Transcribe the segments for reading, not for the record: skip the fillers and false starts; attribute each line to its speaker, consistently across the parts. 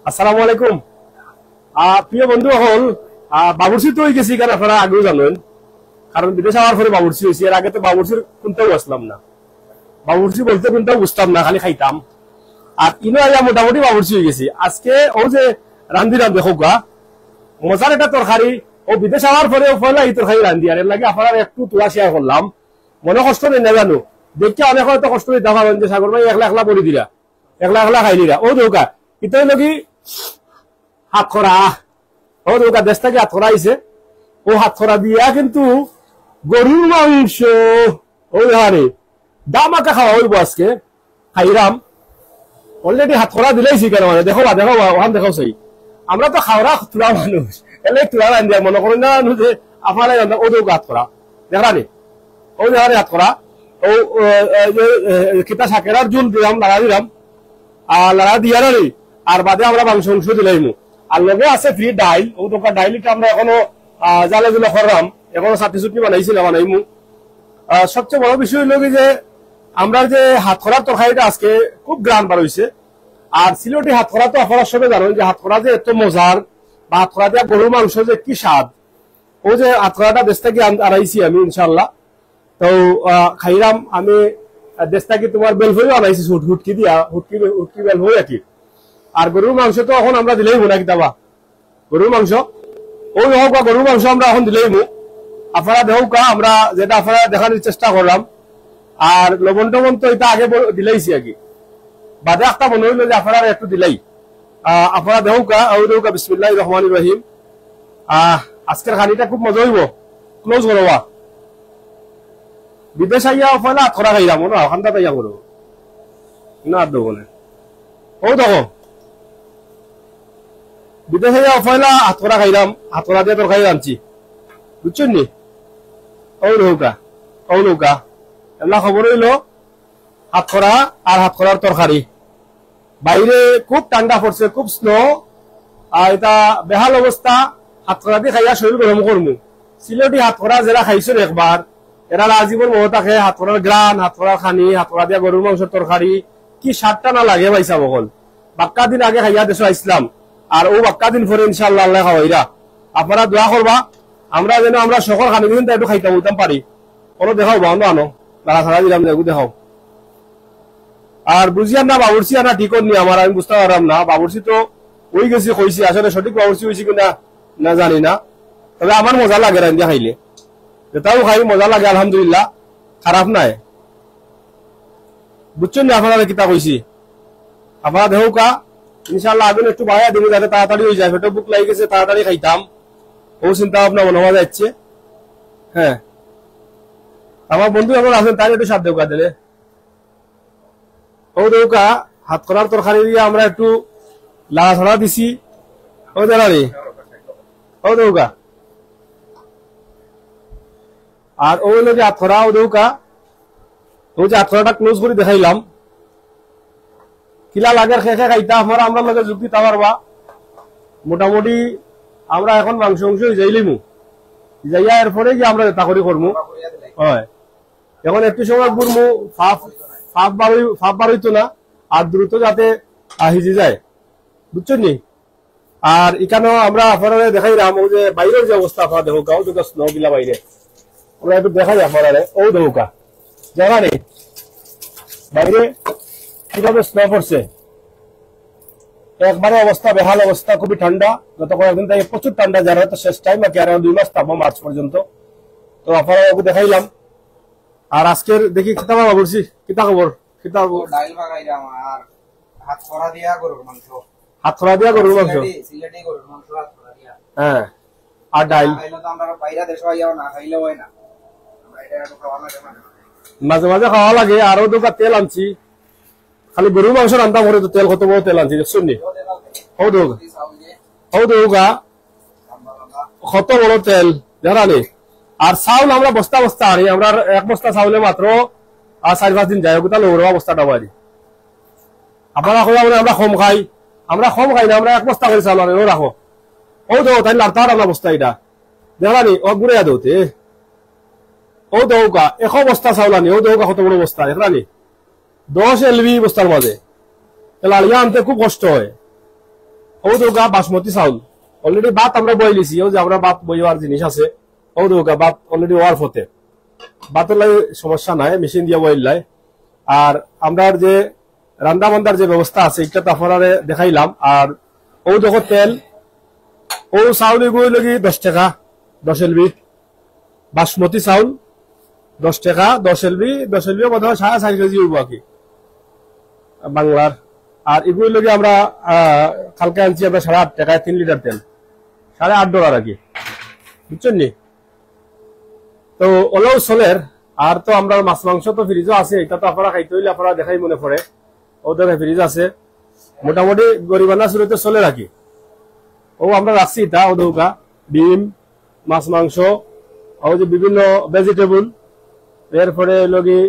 Speaker 1: আসসালামু আলাইকুম। প্রিয় বন্ধু হল বাবুর্চি তো হয়ে গেছি, কারণ আপনারা আগেও জানেন, কারণ বিদেশ যাওয়ার পরে বাবুর্চি হয়েছি। এর আগে তো বাবুর্চির কোনটাও আসলাম না, বাবুর্চি বলতে কোনটাও বুঝতাম না, খালি খাইতাম। আর ইনো আয়া মোটামুটি বাবুর্চি হয়ে গেছি। আজকে ও যে রান্ধি দেখো গা মজার একটা তরকারি, ও বিদেশ যাওয়ার পরে পয়লা এই তরকারি রান্ধি। আর এর লাগে আপনারা একটু তোলা শেয়ার করলাম। মনে কষ্ট নেই না জানো, দেখে অনেক হয়তো কষ্ট দিতে পারেন যে সাগর ভাই একলা একলা বলি দিলা, একলা একলা খাইলিরা। ও দৌকা ইতাই লগি হাত খরা, ও দৌকা দেশ থেকে হাত খরা আইছে। ও হাত খরা দিয়া কিন্তু গরুর মাংস ওই হারে দামাকা খাওয়া হইব আজকে। খাইরাম অলরেডি হাত খরা দিলেইছি কেন, মানে দেখো দেখো ওখান দেখো সেই আমরা তো খাওয়া তুলা মানুষ, এলে তুলা রান্ধি মনে করেন না যে আপনার ও দৌকা হাত খরা দেখানি, ও দেখানি হাত খরা। ও কিতা শাকেরার জুল দিলাম, লাড়া দিলাম, আর লাড়া দিয়া রে। আর বাদে আমরা মাংস অংশ দিলাইমু। আর লগে আছে ফ্রি ডাইল, ও দোকান ডাইলটা আমরা এখনো জালে জুলে করলাম, এখনো চাটনি চুটনি বানাইছিলাম বানাইমু। সবচেয়ে বড় বিষয় হইল যে আমরা যে হাত খরার তরকারিটা আজকে খুব গ্রান বার হয়েছে। আর সিলেটি হাত খরা তো আপনারা সবাই জানেন যে হাত খরা যে এত মজার, বা হাত খরা দিয়া গরুর মাংস যে কি স্বাদ। ও যে হাত খরাটা দেশ থেকে আনাইছি আমি ইনশাল্লাহ। তো খাইরাম আমি দেশ থেকে তোমার বেলফইও আনাইছি, হুটকি দিয়া হুটকি বেলফই আর কি। আর গরুর মাংস তো এখন আমরা দিলেই মু নাকি দাবা গরুর মাংস, ওই হোক বা গরুর মাংস আমরা এখন দিলেই মু। আপনারা দেখুক আমরা যেটা আপনারা দেখানোর চেষ্টা করলাম। আর লবণ টবণ তো এটা আগে দিলেইছি আর কি, বাদে একটা মনে হইলো যে আপনারা একটু দিলেই। আপনারা দেখুক বিসমিল্লাহির রহমানির রহিম। আজকের খানিটা খুব মজা হইব, ক্লোজ করবা। বিদেশ আইয়া পয়লা হাত খরা খাইলাম না, ওখানটা তাইয়া করো না দোকানে। ও দেখো বিদেশে যাওয়া পয়লা হাত খরা খাইলাম, হাত খরা দিয়ে তরকারি রাঁধছি, বুঝছেন নি? ও নৌকা এমনা খবর হইলো হাত খরা আর হাত খরার তরকারি। বাইরে খুব ঠান্ডা পড়ছে, খুব স্নো, আর এটা বেহাল অবস্থা। হাত খরা দিয়ে খাইয়া শরীর গরম করমু। সিলেটি হাত খরা যারা খাইছেন একবার, এরা আজীবন মনে থাকে হাত খরার গ্রান, হাত খরার খানি, হাত খরা দিয়া গরুর মাংসের তরকারি কি স্বাদটা না লাগে পাইসা বকল। বাক্কা দিন আগে খাইয়া দেশ আইসলাম, আর ও বাক্কা দিন পরে ইনশাল্লাহ আল্লাহ খাওয়াইরা। আপনারা দোয়া করবা আমরা যেন আমরা সকল খানি দিন একটু খাইতাম হইতাম পারি। কোনো দেখাও বানো আনো তারা ছাড়া দিলাম দেখো দেখাও। আর বুঝিয়ার না বাবুর্চি আনা ঠিক নি আমার, আমি বুঝতে পারলাম না। বাবুর্চি তো ওই গেছি কইছি, আসলে সঠিক বাবুর্চি হয়েছি কিনা না জানি না। তবে আমার মজা লাগে রান্না খাইলে, যেটাও খাই মজা লাগে আলহামদুলিল্লাহ, খারাপ নাই। বুঝছেন না আপনারা কিতা কইছি? আপনারা দেখুকা ইনশাল্লাহ আগুন একটু বাড়াইয়া দিব যাতে তাড়াতাড়ি হয়ে যায়। পেটে বুক লাগে গেছে, তাড়াতাড়ি খাইতাম, ও চিন্তা ভাবনা মনে হওয়া যাচ্ছে। হ্যাঁ, আমার বন্ধু এখন আছেন, তাই একটু সাথ দেউকা দিলে। ও দেউকা হাত করার তরকারি দিয়ে আমরা একটু লাড়া ছড়া দিছি। ও দেখানি ও দেউকা, আর ও হইল যে হাত খরা। ও দেউকা ও যে হাত খরাটা ক্লোজ করে দেখাইলাম। কিলা লাগে খেয়ে খাইতা আমরা আমরা লগে যুক্তি তা পারবা। মোটামুটি আমরা এখন মাংস অংশ যাইলিমু, যাইয়া এরপরে যে আমরা তা করি করমু। হয় এখন একটু সময় ঘুরমু, ফাপ বার হইতো না, আর দ্রুত যাতে হিজি যায়, বুঝছেন নি? আর এখানেও আমরা আপনারা দেখাইলাম ও যে বাইরের যে অবস্থা আপনারা দেখো, গাও তো স্নো গিলা বাইরে আমরা একটু দেখাই আপনারা। ও দেখুকা জায়গা নেই বাইরে কিভাবে স্নো পড়ছে, একবারে অবস্থা বেহাল অবস্থা, খুবই ঠান্ডা। গত কয়েকদিন থেকে প্রচুর ঠান্ডা, যারা হয়তো শেষ টাইম নাকি আর 2 মাস থাকবো মার্চ পর্যন্ত। তো আপনারা ওকে দেখাইলাম। আর আজকের দেখি কিতা বাবা বলছি কিতা খবর কিতা
Speaker 2: ডাইল ভাগাইলাম আর হাত খরা দিয়া গরুর মাংস,
Speaker 1: হাত খরা দিয়া গরুর মাংস,
Speaker 2: সিলেটি গরুর মাংস হাত খরা দিয়া।
Speaker 1: হ্যাঁ, আর ডাইল
Speaker 2: খাইলে তো আমরা বাইরে দেশ আইয়াও না খাইলে হয় না, আমরা এটা একটু খাওয়া লাগে
Speaker 1: মাঝে মাঝে খাওয়া লাগে। আরো দুটা তেল আনছি, খালি গরুর মাংস রান্না করে তো তেল কত বড় তেল আনছি দেখছেন নি? হৌদৌগা কত বড় তেল জানি। আর চাউল আমরা বস্তা বস্তা আনি, আমরা এক বস্তা চাউলে মাত্র 4-5 দিন যায়, ওটা লোক বস্তাটা বাড়ি। আপনারা আমরা কম খাই, আমরা কম খাই না, আমরা এক বস্তা করে চাউল আনি রাখো। ও দো তাই লাড়তার আমরা বস্তা এটা দেখানি ও ঘুরে দৌতে। ও দৌকা 100 বস্তা চাউল আনি, ও দৌকা কত বড় বস্তা দেখানি, 10 LB বস্তার মাঝে লাড়িয়া আনতে খুব কষ্ট হয়। ও দৌকা বাসমতি চাউল অলরেডি ভাত আমরা বই লিছি ও যে আমরা ভাত বইবার জিনিস আছে ও দৌকা ভাত অলরেডি ওয়ার ফতে ভাতের লাগে সমস্যা নাই মেশিন দিয়ে বইলাই আর আমরা যে রান্না বান্ধার যে ব্যবস্থা আছে এটা তো আপনারা দেখাইলাম আর ও দেখো তেল ও চাউল এগুলো লাগি 10 টাকা 10 এলবি বাসমতি চাউল 10 টাকা 10 এলবি বোধ হয় 4.5 কেজি হইব আর কি বাংলার আর এগুলো লাগে আমরা কালকে আনছি আমরা 8.5 টাকায় 3 লিটার তেল $8.5 আর কি বুঝছেন নি তো ওলাও সোলের আর তো আমরা মাছ মাংস তো ফ্রিজও আছে এটা তো আপনারা খাইতে হইলে আপনারা দেখাই মনে পড়ে ওদের ফ্রিজ আছে মোটামুটি গরিবানা শুরুতে চলে রাখি ও আমরা রাখছি এটা ও দৌকা ডিম মাছ মাংস ও যে বিভিন্ন ভেজিটেবল এরপরে লগি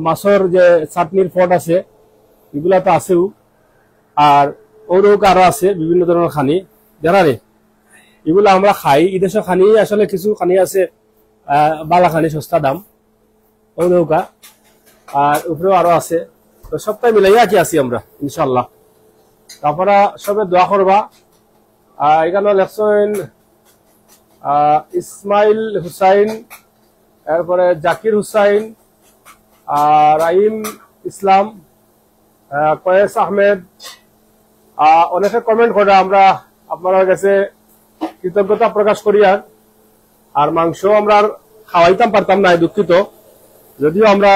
Speaker 1: মাছের যে চাটনির পট আছে এগুলা তো আছেও আর ও দৌকা আরো আছে বিভিন্ন ধরনের খানি জানা রে এগুলো আমরা খাই এদেশে খানি আসলে কিছু খানি আছে বালা খানি সস্তা দাম ও নৌকা আর উপরেও আরো আছে তো সবটাই মিলাইয়া কি আছি আমরা ইনশাল্লাহ তারপরে সবে দোয়া করবা এখানে লেখছেন ইসমাইল হুসাইন এরপরে জাকির হুসাইন রাহিম ইসলাম কয়েস আহমেদ অনেকে কমেন্ট করে আমরা আপনার কাছে কৃতজ্ঞতা প্রকাশ করি আর মাংস আমরা খাওয়াইতাম পারতাম না দুঃখিত যদিও আমরা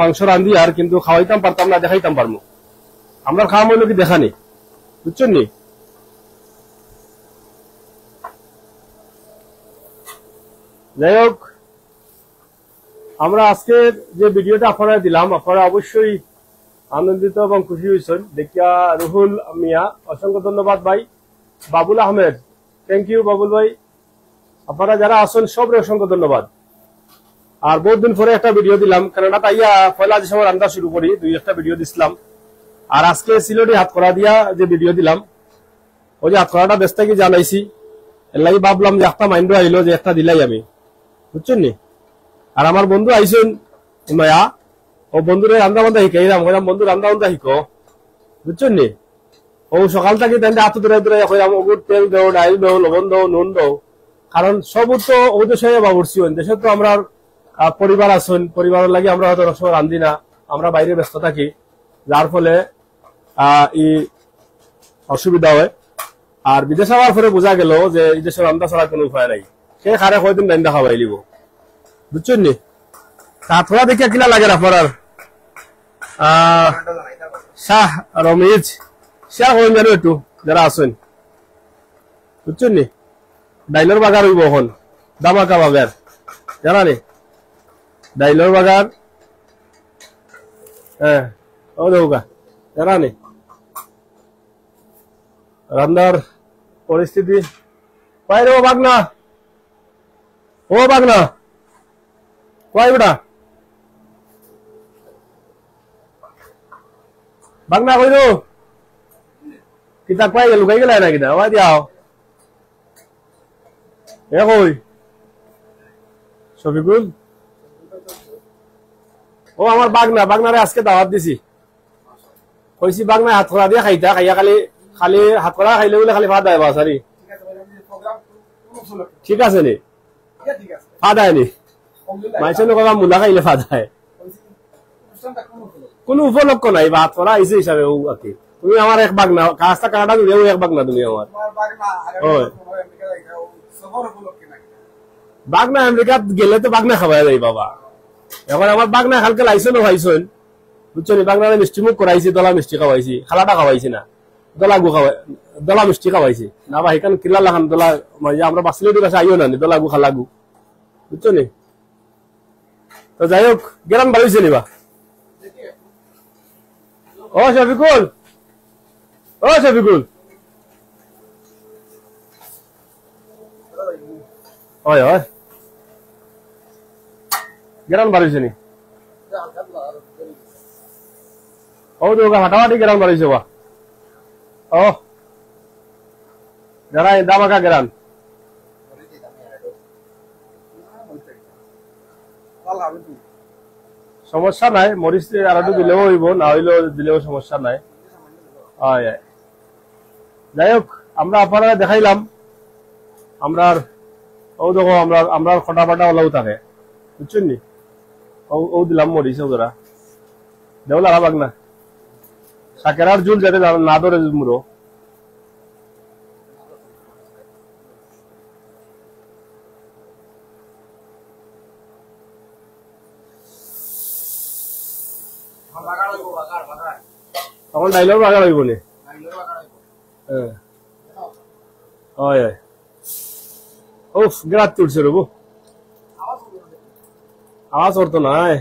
Speaker 1: মাংস রান্ধি আর কিন্তু খাওয়াইতাম পারতাম না দেখাইতাম পারবো আমরা খাওয়া মূল্য কি দেখানি বুঝছেন নি যাই হোক আমরা আজকে যে ভিডিওটা আপনারা দিলাম আপনারা অবশ্যই আনন্দিত এবং খুশি হয়েছেন দেখিয়া রুহুল মিয়া অসংখ্য ধন্যবাদ ভাই বাবুল আহমেদ থ্যাংক ইউ বাবুল ভাই আপনারা যারা আছেন সবরে অসংখ্য ধন্যবাদ আর বহুদিন পরে একটা ভিডিও দিলাম কানাডা তাইয়া পয়লা যে সময় রান্না শুরু করি 2-1টা ভিডিও দিছিলাম আর আজকে সিলেটে হাত করা দিয়া যে ভিডিও দিলাম ওই যে হাত করাটা ব্যস্ত কি জানাইছি এর লাগি ভাবলাম যে একটা মাইন্ড আইলো যে একটা দিলাই আমি বুঝছেন নি আর আমার বন্ধু আইছেন নয়া ও বন্ধুরে রান্না বান্ধা শিখাইলাম বন্ধু রান্না বান্ধা শিখো বুঝছেন নি ও সকাল থেকে তাই হাত দূরে দূরে ওগুর তেল দেও ডাইল দেও লবণ দেও নুন দেও কারণ সব তো ওদের সঙ্গে বাবুরছি দেশে তো আমরা পরিবার আছেন পরিবারের লাগে আমরা হয়তো সবসময় রান্ধি না আমরা বাইরে ব্যস্ত থাকি যার ফলে অসুবিধা হয় আর বিদেশে যাওয়ার পরে বোঝা গেল যে এই দেশের রান্না ছাড়া কোনো উপায় নাই সে খারে কয়দিন রান্না খাওয়াই লিব বুঝছেন নি তারপরে দেখে কিনা লাগে আপনার শাহ রমিজ শাহ হইন জানো একটু যারা আছেন বুঝছেন নি ডাইলের বাগার হইব এখন দামাকা বাগার জানা নি ডাইলের বাগার হ্যাঁ ও দৌকা জানা নি রান্নার পরিস্থিতি কয় রে ও বাগনা কয় বেটা বাগনা কই রো কিতা কয় গেল লুকাই গেল না কিতা ওই দিয়াও এ কই শফিকুল ও আমার বাগনারে আজকে দাওয়াত দিছি কইছি বাগনা হাত করা দিয়ে খাইতা খাইয়া খালি হাত করা খাইলে বলে খালি ভাত দেয় বাসারি ঠিক আছে নি ভাত দেয় নি মাইছে নকবা মূলা খাইলে ভাত দেয় কোনো উপলক্ষ নাই ভাত করা আইসে হিসাবে ও আর কি তুমি আমার এক বাগনা কাজটা কানাডা দিলে এক বাগনা তুমি আমার বাগনা আমেরিকাত গেলে তো বাগনা খাওয়া যায় বাবা এখন আমার বাগনা কালকে লাইসেন্স খাইছেন বুঝছো নি বাগনা মিষ্টি মুখ করাইছি দলা মিষ্টি খাওয়াইছি খালাটা খাওয়াইছি না দলা মিষ্টি খাওয়াইছি না বা সেখানে কিলা লাখান দলা আমরা বাঁচলে কাছে আইও না দলাগু খালাগু বুঝছো নি তো যাই হোক গেরান বাড়িছে নিবা ও শফিকুল হয় হয় গেরান বাড়িছে নি ও তো হাঁটাহাঁটি গেরান বাড়িছে বা ও যারা দামাকা গেরান সমস্যা নাই মরিচ আর একটু দিলেও হইব না হইলেও দিলেও সমস্যা নাই যাই হোক, আমরা আপনারা দেখাইলাম আমরার ও দেখো আমরা খটা পাটা ওলাও থাকে, বুঝছেন নি? ও দিলাম মরিচ ওরা দেও লাগাবাক না, শাকেরার জুল যাতে না ধরে মুড়ো। তখন ডাইলেও বাগা লাগব নি। হয় উফ গ্রাত তুলছে রবু, আওয়াজ করতো নাই,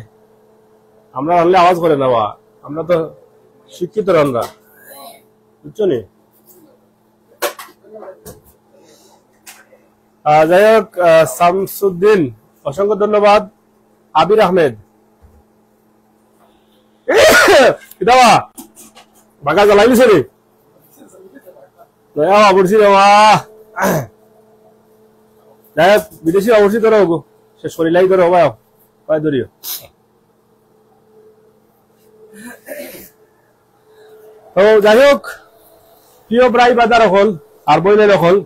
Speaker 1: আমরা রানলে আওয়াজ করে না বা, আমরা তো শিক্ষিত রানরা, বুঝছো নি? যাই হোক, শামসুদ্দিন অসংখ্য ধন্যবাদ। আবির আহমেদ বাগা জ্বালাই দিছে রে, বাবুর্চি দেওয়া। যাই হোক, বিদেশি বাবুর্চি ধরো হবো, সে শরীলাই ধরো হবাই পায় ধরিও। তো যাই হোক, প্রিয় ব্রাই বাজার হল আর বইনের হল,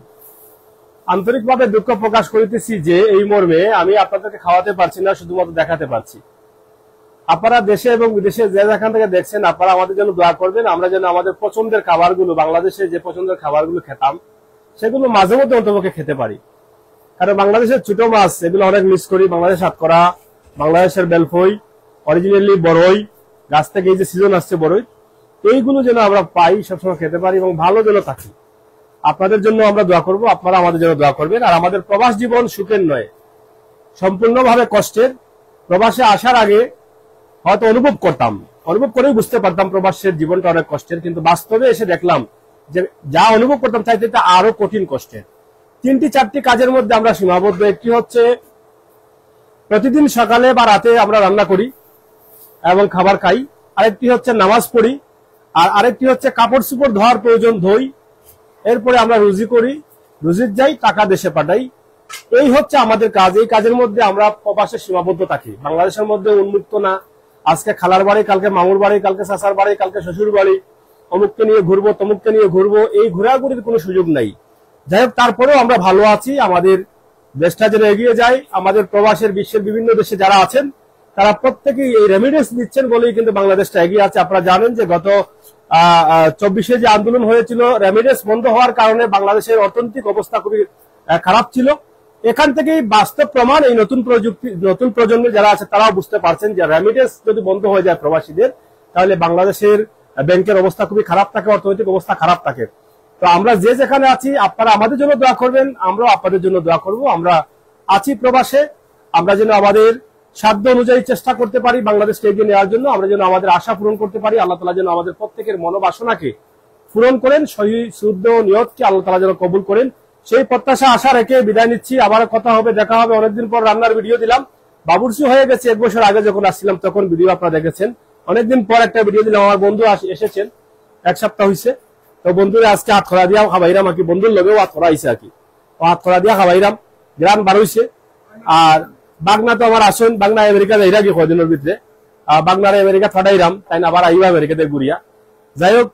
Speaker 1: আন্তরিকভাবে দুঃখ প্রকাশ করিতেছি যে এই মর্মে আমি আপনাদেরকে খাওয়াতে পারছি না, শুধুমাত্র দেখাতে পারছি। আপনারা দেশে এবং বিদেশে যে যেখান থেকে দেখছেন, আপনারা আমাদের জন্য দোয়া করবেন, আমরা যেন আমাদের পছন্দের খাবারগুলো, বাংলাদেশে যে পছন্দের খাবারগুলো খেতাম সেগুলো মাঝে মধ্যে অন্তপক্ষে খেতে পারি। কারণ বাংলাদেশের ছোট মাছ এগুলো অনেক মিস করি। বাংলাদেশ সাতকরা, বাংলাদেশের বেলফই, অরিজিনালি বড়ই, গাছ থেকে এই যে সিজন আসছে বড়ই, এইগুলো যেন আমরা পাই, সবসময় খেতে পারি এবং ভালো যেন থাকি। আপনাদের জন্য আমরা দোয়া করব, আপনারা আমাদের জন্য দোয়া করবেন। আর আমাদের প্রবাস জীবন সুখের নয়, সম্পূর্ণভাবে কষ্টের। প্রবাসে আসার আগে হয়তো অনুভব করেই বুঝতে পারতাম প্রবাসের জীবনটা অনেক কষ্টের, কিন্তু বাস্তবে এসে দেখলাম যে যা অনুভব করতাম চাইতে আরো কঠিন কষ্টের। 3-4টি কাজের মধ্যে আমরা সীমাবদ্ধ। একটি হচ্ছে প্রতিদিন সকালে বা রাতে আমরা রান্না করি এবং খাবার খাই, আরেকটি হচ্ছে নামাজ পড়ি, আর আরেকটি হচ্ছে কাপড় চোপড় ধোয়ার প্রয়োজন ধুই, এরপরে আমরা রুজি করি, রুজির যাই, টাকা দেশে পাঠাই। এই হচ্ছে আমাদের কাজ। এই কাজের মধ্যে আমরা প্রবাসে সীমাবদ্ধ থাকি, বাংলাদেশের মধ্যে উন্মুক্ত না। আজকে খালার বাড়ি, কালকে মামুর বাড়ি, কালকে চাচার বাড়ি, কালকে শ্বশুর বাড়ি, অমুককে নিয়ে ঘুরবো, তমুককে নিয়ে ঘুরবো, এই ঘোরাঘুরির কোনো সুযোগ নাই। যাই হোক, তারপরেও আমরা ভালো আছি। আমাদের দেশটা যেন এগিয়ে যায়। আমাদের প্রবাসের বিশ্বের বিভিন্ন দেশে যারা আছেন তারা প্রত্যেকেই এই রেমিডেন্স দিচ্ছেন বলেই কিন্তু বাংলাদেশটা এগিয়ে আছে। আপনারা জানেন যে গত 24-এ যে আন্দোলন হয়েছিল, রেমিডেন্স বন্ধ হওয়ার কারণে বাংলাদেশের অর্থনৈতিক অবস্থা খুবই খারাপ ছিল। এখান থেকেই বাস্তব প্রমাণ, এই নতুন প্রজন্মে যারা আছে তারাও বুঝতে পারছেন যে রেমিডেন্স যদি বন্ধ হয়ে যায় প্রবাসীদের, তাহলে বাংলাদেশের ব্যাংকের অবস্থা খুবই খারাপ থাকে, অর্থনৈতিক অবস্থা খারাপ থাকে। তো আমরা যে যেখানে আছি, আপনারা আমাদের জন্য দোয়া করবেন, আমরাও আপনাদের জন্য দোয়া করব। আমরা আছি প্রবাসে, আমরা যেন আমাদের সাধ্য অনুযায়ী চেষ্টা করতে পারি বাংলাদেশকে এগিয়ে নেওয়ার জন্য, আমরা যেন আমাদের আশা পূরণ করতে পারি। আল্লাহ তাআলা যেন আমাদের প্রত্যেকের মনোবাসনাকে পূরণ করেন, সহি শুদ্ধ নিয়তকে আল্লাহ তাআলা যেন কবুল করেন, সেই প্রত্যাশা আশা রেখে বিদায় নিচ্ছি। আবার কথা হবে, দেখা হবে। অনেকদিন পর রান্নার ভিডিও দিলাম, বাবুর্চি হয়ে গেছে। 1 বছর আগে যখন আসছিলাম তখন ভিডিও আপনারা দেখেছেন। অনেকদিন পর একটা ভিডিও দিলাম, আমার বন্ধু এসেছেন, 1 সপ্তাহ হয়েছে। তো বন্ধুরা আজকে হাত খরা দিয়া খাবাইরাম, আর কি বন্ধুর লগেও হাত খরা হয়েছে, আর কি হাত খরা দিয়া খাবাইরাম, গ্রাম বার হয়েছে। আর বাগনা তো আমার আসেন, বাগনা আমেরিকা যাইরা কি কদিনের ভিতরে, বাগনার আমেরিকা ফাটাইরাম, তাই না আবার আইবা আমেরিকাতে ঘুরিয়া। যাই হোক,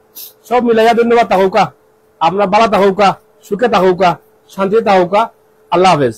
Speaker 1: সব মিলাইয়া ধন্যবাদ তাহৌকা, আপনার বালা তাহৌকা, সুখে তাহৌকা, শান্তিতে তাহৌকা। আল্লাহ হাফেজ।